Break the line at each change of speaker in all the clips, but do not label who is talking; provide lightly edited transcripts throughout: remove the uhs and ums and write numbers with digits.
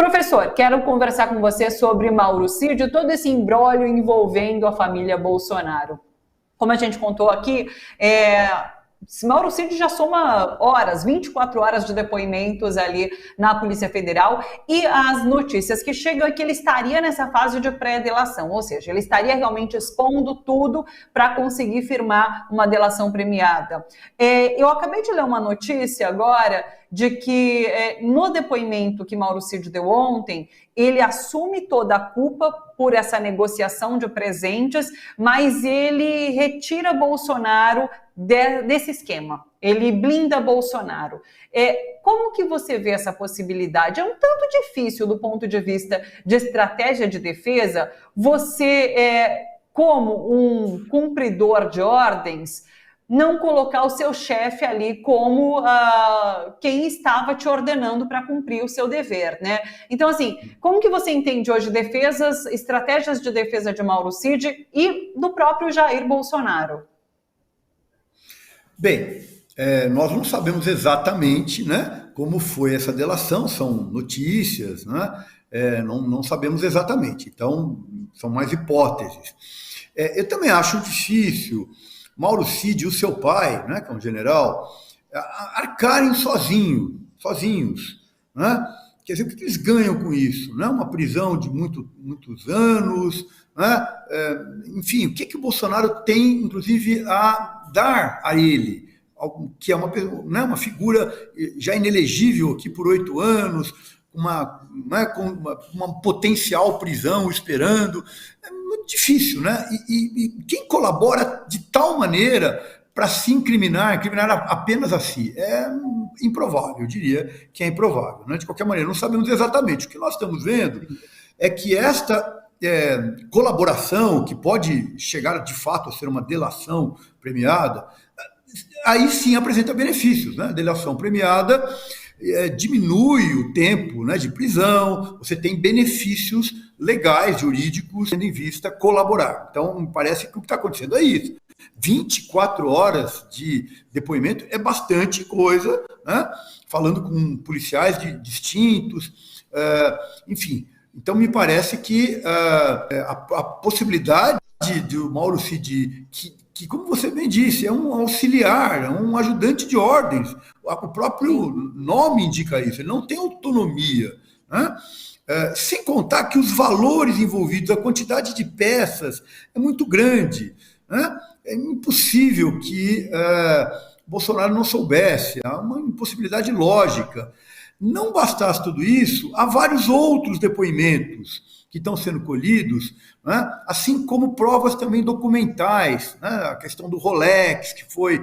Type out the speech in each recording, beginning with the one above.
Professor, quero conversar com você sobre Mauro Cid, todo esse imbróglio envolvendo a família Bolsonaro. Como a gente contou aqui, Mauro Cid já soma horas, 24 horas de depoimentos ali na Polícia Federal, e as notícias que chegam é que ele estaria nessa fase de pré-delação, ou seja, ele estaria realmente expondo tudo para conseguir firmar uma delação premiada. Eu acabei de ler uma notícia agora de que no depoimento que Mauro Cid deu ontem, ele assume toda a culpa por essa negociação de presentes, mas ele retira Bolsonaro desse esquema. Ele blinda Bolsonaro. Como que você vê essa possibilidade? É um tanto difícil do ponto de vista de estratégia de defesa, você, como um cumpridor de ordens, não colocar o seu chefe ali como quem estava te ordenando para cumprir o seu dever, né? Então, assim, como que você entende hoje estratégias de defesa de Mauro Cid e do próprio Jair Bolsonaro?
Bem, nós não sabemos exatamente, né, como foi essa delação, são notícias, né? Não sabemos exatamente, então são mais hipóteses. Eu também acho difícil Mauro Cid e o seu pai, né, que é um general, arcarem sozinhos, né? Quer dizer, o que eles ganham com isso? Né? Uma prisão de muitos anos, né? Enfim, o que o Bolsonaro tem, inclusive, a dar a ele, que é uma figura já inelegível aqui por 8 anos, com uma potencial prisão esperando. É muito difícil, né? E quem colabora de tal maneira para se incriminar apenas a si, é improvável, eu diria que é improvável, né? De qualquer maneira, não sabemos exatamente. O que nós estamos vendo é que esta colaboração, que pode chegar de fato a ser uma delação premiada, aí sim apresenta benefícios, né? A delação premiada diminui o tempo, né, de prisão, você tem benefícios legais, jurídicos, tendo em vista colaborar. Então, me parece que o que está acontecendo é isso. 24 horas de depoimento é bastante coisa, né? Falando com policiais distintos, enfim. Então, me parece que a possibilidade do Mauro Cid, que, como você bem disse, é um auxiliar, é um ajudante de ordens. O próprio nome indica isso, ele não tem autonomia, né? Sem contar que os valores envolvidos, a quantidade de peças é muito grande, né? É impossível que Bolsonaro não soubesse, há uma impossibilidade lógica. Não bastasse tudo isso, há vários outros depoimentos que estão sendo colhidos, né? Assim como provas também documentais, né? A questão do Rolex, que foi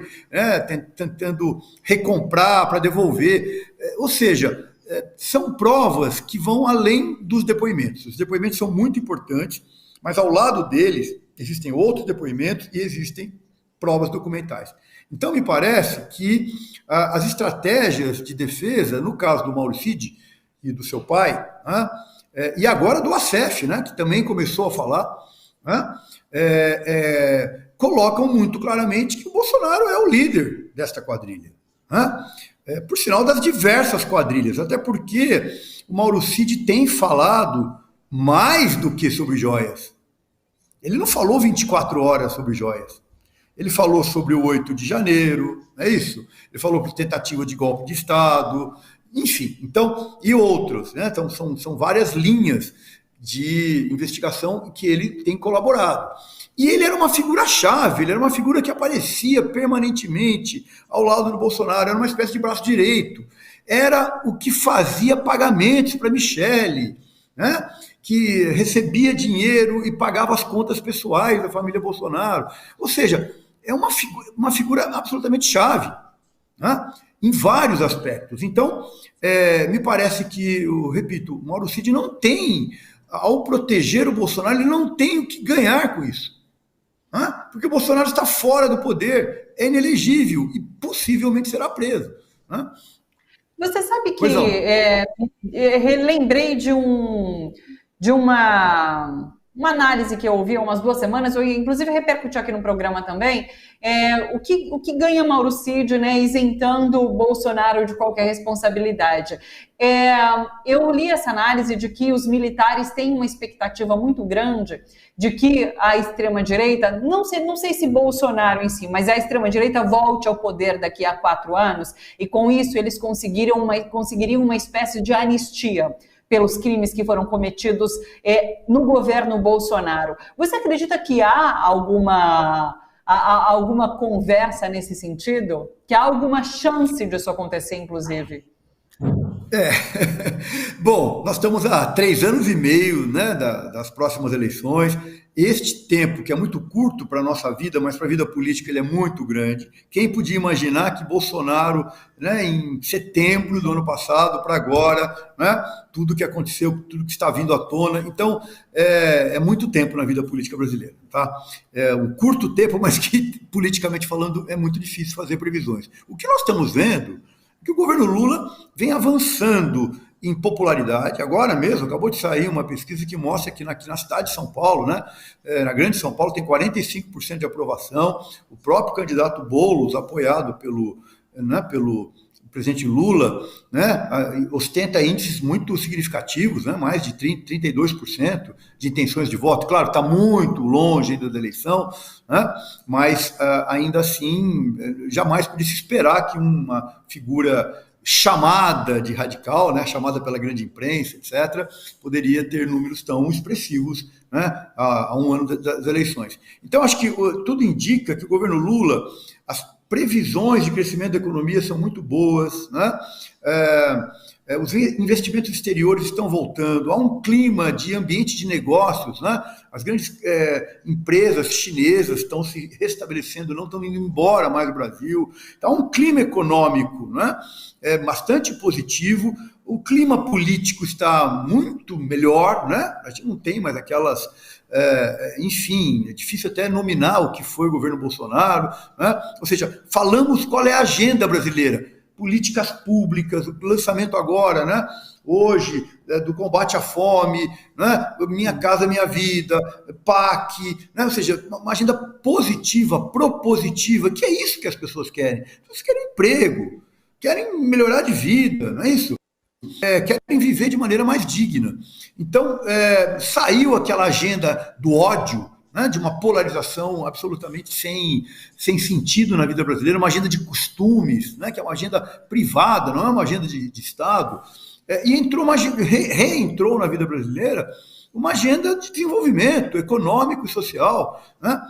tentando recomprar para devolver. Ou seja, são provas que vão além dos depoimentos. Os depoimentos são muito importantes, mas ao lado deles existem outros depoimentos e existem provas documentais. Então, me parece que as estratégias de defesa, no caso do Mauro Cid e do seu pai, né? E agora do Assef, né, que também começou a falar, né, colocam muito claramente que o Bolsonaro é o líder desta quadrilha, né? Por sinal das diversas quadrilhas, até porque o Mauro Cid tem falado mais do que sobre joias. Ele não falou 24 horas sobre joias. Ele falou sobre o 8 de janeiro, é isso? Ele falou de tentativa de golpe de Estado, enfim. Então, e outros, né? Então, são várias linhas de investigação que ele tem colaborado. E ele era uma figura-chave, ele era uma figura que aparecia permanentemente ao lado do Bolsonaro, era uma espécie de braço direito. Era o que fazia pagamentos para Michele, né? Que recebia dinheiro e pagava as contas pessoais da família Bolsonaro. Ou seja, é uma figura absolutamente chave, né? Em vários aspectos. Então, me parece que, repito, o Mauro Cid não tem, ao proteger o Bolsonaro, ele não tem o que ganhar com isso, né? Porque o Bolsonaro está fora do poder, é inelegível e possivelmente será preso, né?
Você sabe que relembrei de uma Uma análise que eu ouvi há umas 2 semanas, eu inclusive repercuti aqui no programa também, o que ganha Mauro Cid, né, isentando o Bolsonaro de qualquer responsabilidade. Eu li essa análise de que os militares têm uma expectativa muito grande de que a extrema-direita, não sei se Bolsonaro em si, mas a extrema-direita volte ao poder daqui a 4 anos, e com isso eles conseguiriam uma espécie de anistia pelos crimes que foram cometidos no governo Bolsonaro. Você acredita que há alguma conversa nesse sentido? Que há alguma chance disso acontecer, inclusive?
Bom, nós estamos há 3 anos e meio, né, das próximas eleições. Este tempo, que é muito curto para a nossa vida, mas para a vida política ele é muito grande. Quem podia imaginar que Bolsonaro, né, em setembro do ano passado para agora, né, tudo que aconteceu, tudo que está vindo à tona. Então, é muito tempo na vida política brasileira. Tá? É um curto tempo, mas que, politicamente falando, é muito difícil fazer previsões. O que nós estamos vendo é que o governo Lula vem avançando em popularidade. Agora mesmo, acabou de sair uma pesquisa que mostra que na cidade de São Paulo, né, na grande São Paulo, tem 45% de aprovação. O próprio candidato Boulos, apoiado pelo presidente Lula, né, ostenta índices muito significativos, né, mais de 32% de intenções de voto. Claro, está muito longe ainda da eleição, né, mas ainda assim, jamais podia se esperar que uma figura chamada de radical, né, chamada pela grande imprensa, etc., poderia ter números tão expressivos, né, há um ano das eleições. Então, acho que tudo indica que o governo Lula, as previsões de crescimento da economia são muito boas, né? Os investimentos exteriores estão voltando, há um clima de ambiente de negócios, né? As grandes empresas chinesas estão se restabelecendo, não estão indo embora mais do Brasil. Então, há um clima econômico, né, bastante positivo. O clima político está muito melhor, né? A gente não tem mais aquelas... enfim, é difícil até nominar o que foi o governo Bolsonaro, né? Ou seja, falamos qual é a agenda brasileira, políticas públicas, o lançamento agora, né, hoje, do combate à fome, né, Minha Casa Minha Vida, PAC, né, ou seja, uma agenda positiva, propositiva, que é isso que as pessoas querem. As pessoas querem emprego, querem melhorar de vida, não é isso? Querem viver de maneira mais digna. Então, saiu aquela agenda do ódio, né, de uma polarização absolutamente sem sentido na vida brasileira, uma agenda de costumes, né, que é uma agenda privada, não é uma agenda de Estado, e reentrou na vida brasileira uma agenda de desenvolvimento econômico e social, né?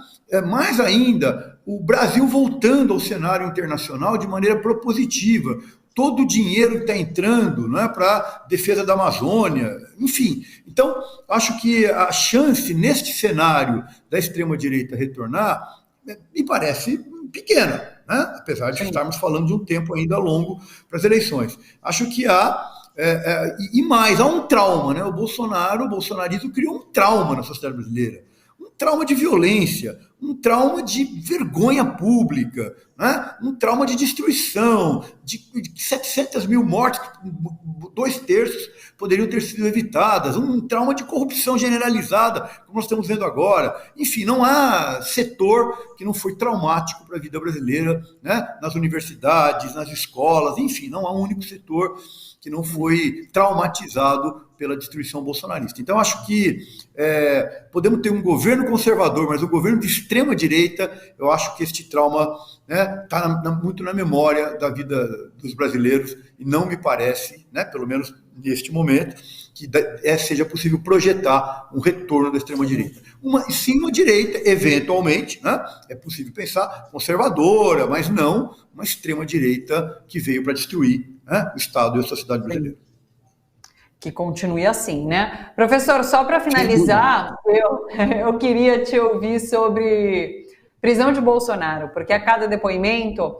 Mais ainda, o Brasil voltando ao cenário internacional de maneira propositiva. Todo o dinheiro que está entrando, né, para defesa da Amazônia, enfim. Então, acho que a chance neste cenário da extrema-direita retornar me parece pequena, né? Apesar de estarmos falando de um tempo ainda longo para as eleições. Acho que há, há um trauma, né? O bolsonarismo criou um trauma na sociedade brasileira. Um trauma de violência, um trauma de vergonha pública, né? Um trauma de destruição, de 700 mil mortes, 2/3 poderiam ter sido evitadas, um trauma de corrupção generalizada, como nós estamos vendo agora. Enfim, não há setor que não foi traumático para a vida brasileira, né? Nas universidades, nas escolas, enfim, não há um único setor que não foi traumatizado pela destruição bolsonarista. Então, acho que podemos ter um governo conservador, mas um governo de extrema-direita, eu acho que este trauma está muito na memória da vida dos brasileiros e não me parece, né, pelo menos neste momento, que seja possível projetar um retorno da extrema-direita. Sim, uma direita, eventualmente, né, é possível pensar conservadora, mas não uma extrema-direita que veio para destruir, né, o Estado e a sociedade brasileira.
Que continue assim, né? Professor, só para finalizar, eu queria te ouvir sobre prisão de Bolsonaro, porque a cada depoimento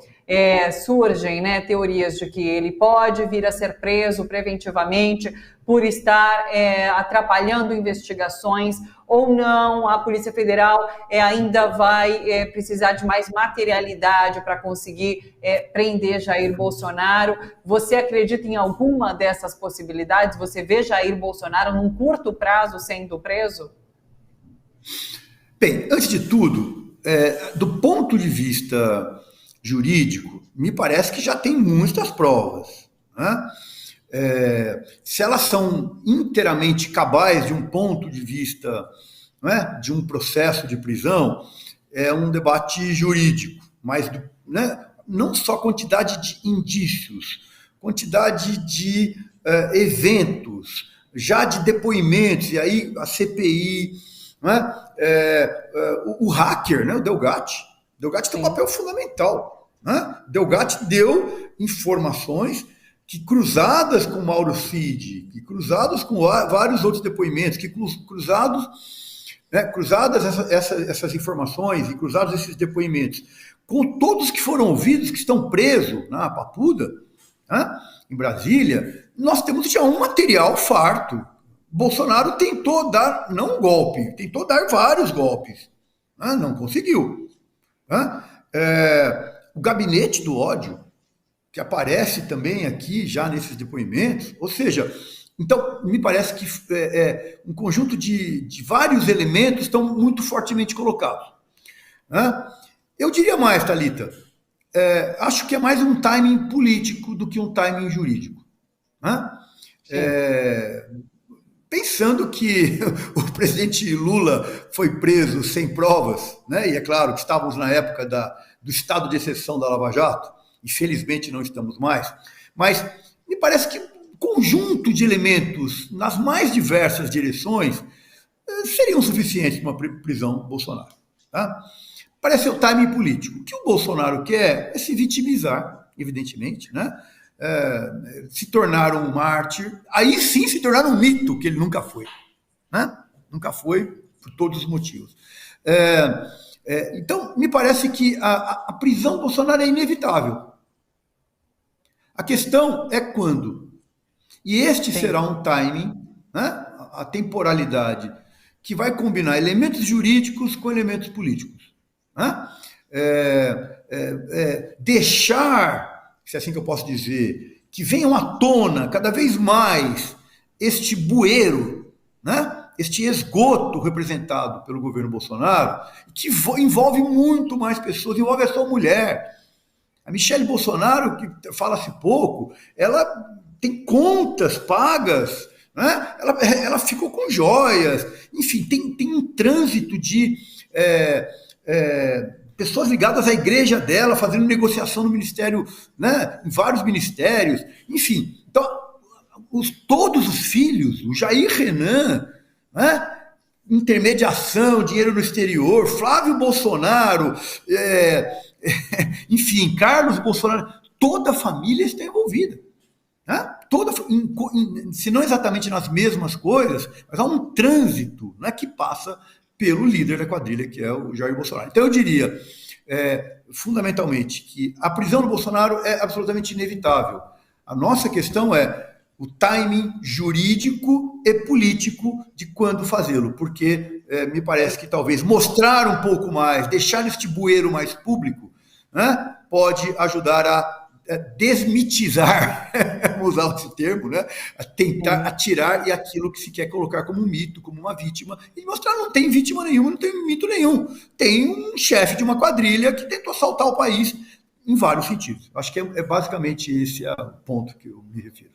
surgem, né, teorias de que ele pode vir a ser preso preventivamente por estar atrapalhando investigações ou não. A Polícia Federal ainda vai precisar de mais materialidade para conseguir prender Jair Bolsonaro. Você acredita em alguma dessas possibilidades? Você vê Jair Bolsonaro num curto prazo sendo preso?
Bem, antes de tudo, do ponto de vista jurídico, me parece que já tem muitas provas, né? Se elas são inteiramente cabais de um ponto de vista, né, de um processo de prisão, é um debate jurídico, mas, né, não só quantidade de indícios, quantidade de eventos, já de depoimentos, e aí a CPI, né, o hacker, né, o Delgatti tem um papel fundamental, né? Delgatti deu informações que, cruzadas com Mauro Cid, que cruzadas com vários outros depoimentos, que cruzadas essas informações e cruzados esses depoimentos, com todos que foram ouvidos, que estão presos na Papuda, né, em Brasília, nós temos já um material farto. Bolsonaro tentou dar, não um golpe, tentou dar vários golpes, né, não conseguiu. Né? O gabinete do ódio, que aparece também aqui já nesses depoimentos, ou seja, então me parece que um conjunto de vários elementos estão muito fortemente colocados. Né? Eu diria mais, Thalita, acho que é mais um timing político do que um timing jurídico. Né? Pensando que o presidente Lula foi preso sem provas, né? E é claro que estávamos na época do estado de exceção da Lava Jato, infelizmente não estamos mais, mas me parece que um conjunto de elementos nas mais diversas direções seriam suficientes para uma prisão do Bolsonaro. Tá? Parece o timing político. O que o Bolsonaro quer é se vitimizar, evidentemente, né? Se tornar um mártir, aí sim se tornar um mito, que ele nunca foi. Né? Nunca foi, por todos os motivos. Então, me parece que a prisão do Bolsonaro é inevitável. A questão é quando. E este será um timing, né? A temporalidade, que vai combinar elementos jurídicos com elementos políticos. Né? Deixar, se é assim que eu posso dizer, que venham à tona cada vez mais este bueiro, né? Este esgoto representado pelo governo Bolsonaro, que envolve muito mais pessoas, envolve a sua mulher. A Michelle Bolsonaro, que fala-se pouco, ela tem contas pagas, né? Ela ficou com joias, enfim, tem um trânsito de pessoas ligadas à igreja dela, fazendo negociação no ministério, né? Em vários ministérios, enfim. Então, todos os filhos, o Jair Renan, né? Intermediação, dinheiro no exterior, Flávio Bolsonaro, enfim, Carlos Bolsonaro, toda a família está envolvida. Né? Se não exatamente nas mesmas coisas, mas há um trânsito, né, que passa pelo líder da quadrilha, que é o Jair Bolsonaro. Então eu diria, fundamentalmente, que a prisão do Bolsonaro é absolutamente inevitável. A nossa questão é o timing jurídico e político de quando fazê-lo, porque me parece que talvez mostrar um pouco mais, deixar este bueiro mais público, né, pode ajudar a desmitizar, vamos usar esse termo, né, a tentar atirar e aquilo que se quer colocar como um mito, como uma vítima, e mostrar que não tem vítima nenhuma, não tem mito nenhum. Tem um chefe de uma quadrilha que tentou assaltar o país em vários sentidos. Acho que é basicamente esse o ponto que eu me refiro.